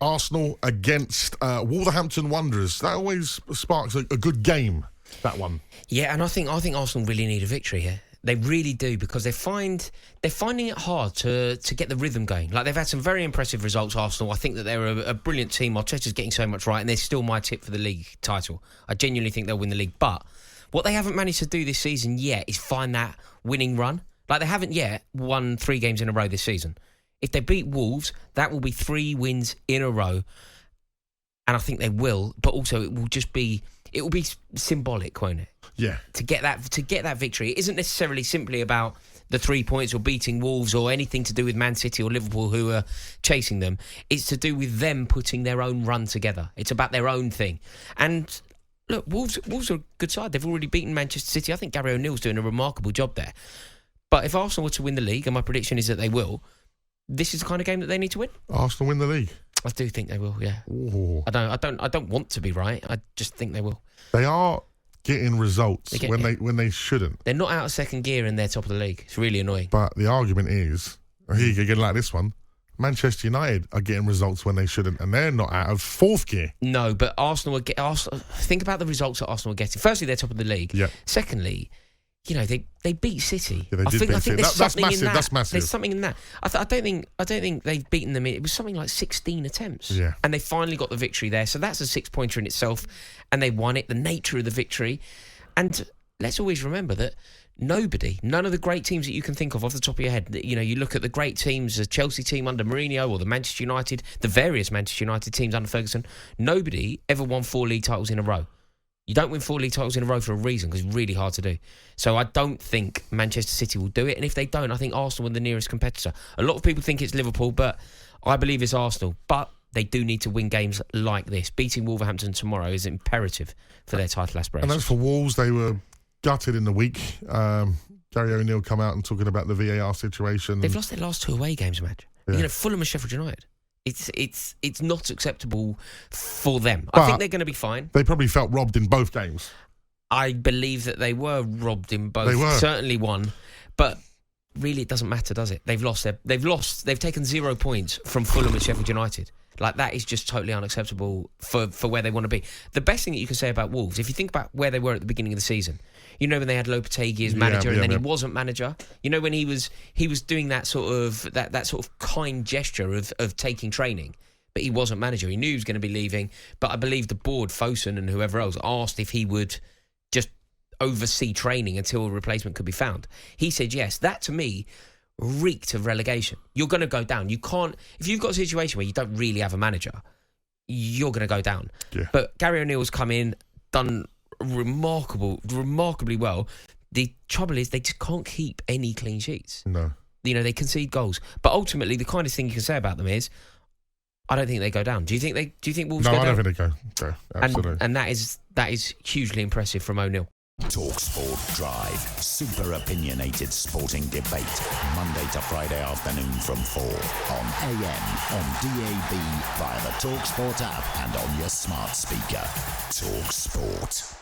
Arsenal against Wolverhampton Wanderers. That always sparks a good game, that one. Yeah, and I think Arsenal really need a victory here. They really do, because they're finding it hard to get the rhythm going. Like, they've had some very impressive results, Arsenal. I think that they're a brilliant team. Arteta's getting so much right, and they're still my tip for the league title. I genuinely think they'll win the league. But what they haven't managed to do this season yet is find that winning run. Like, they haven't yet won 3 games in a row this season. If they beat Wolves, that will be 3 wins in a row. And I think they will, but also it will be symbolic, won't it? Yeah. To get that victory. It isn't necessarily simply about the 3 points or beating Wolves or anything to do with Man City or Liverpool who are chasing them. It's to do with them putting their own run together. It's about their own thing. And look, Wolves are a good side. They've already beaten Manchester City. I think Gary O'Neill's doing a remarkable job there. But if Arsenal were to win the league, and my prediction is that they will, this is the kind of game that they need to win. Arsenal win the league? I do think they will, yeah. Ooh. I don't want to be right. I just think they will. They are getting results when they shouldn't. They're not out of second gear and they're top of the league. It's really annoying. But the argument is, here you get like this one, Manchester United are getting results when they shouldn't, and they're not out of 4th gear. No, but Arsenal think about the results that Arsenal are getting. Firstly, they're top of the league. Yeah. Secondly, they beat City. Yeah, I think that's massive. That's massive. There's something in that. I don't think they've beaten them. It was something like 16 attempts. Yeah. And they finally got the victory there. So that's a 6-pointer in itself, and they won it. The nature of the victory, and let's always remember that none of the great teams that you can think of off the top of your head. You look at the great teams, the Chelsea team under Mourinho, or the Manchester United, the various Manchester United teams under Ferguson. Nobody ever won 4 league titles in a row. You don't win 4 league titles in a row for a reason, because it's really hard to do. So I don't think Manchester City will do it. And if they don't, I think Arsenal are the nearest competitor. A lot of people think it's Liverpool, but I believe it's Arsenal. But they do need to win games like this. Beating Wolverhampton tomorrow is imperative for their title aspirations. And as for Wolves, they were gutted in the week. Gary O'Neill come out and talking about the VAR situation. They've lost their last 2 away games, Madge. Yeah. Fulham and Sheffield United. It's not acceptable for them. But I think they're going to be fine. They probably felt robbed in both games. I believe that they were robbed in both. They were. Certainly one. But really, it doesn't matter, does it? They've taken 0 points from Fulham and Sheffield United. Like, that is just totally unacceptable for where they want to be. The best thing that you can say about Wolves, if you think about where they were at the beginning of the season, when they had Lopetegui as manager and then he wasn't manager, when he was doing that sort of kind gesture of taking training, but he wasn't manager. He knew he was going to be leaving, but I believe the board, Fosun and whoever else, asked if he would just oversee training until a replacement could be found. He said yes. That, to me, reeked of relegation. You're going to go down. You can't, if you've got a situation where you don't really have a manager, you're going to go down. Yeah. But Gary O'Neill's come in, done remarkably well. The trouble is they just can't keep any clean sheets. No. They concede goals. But ultimately, the kindest thing you can say about them is, I don't think they go down. Do you think Wolves go down? No, I don't think they go. Absolutely. And that is hugely impressive from O'Neill. talkSPORT Drive. Super opinionated sporting debate. Monday to Friday afternoon from 4 on AM, on DAB, via the talkSPORT app and on your smart speaker. talkSPORT.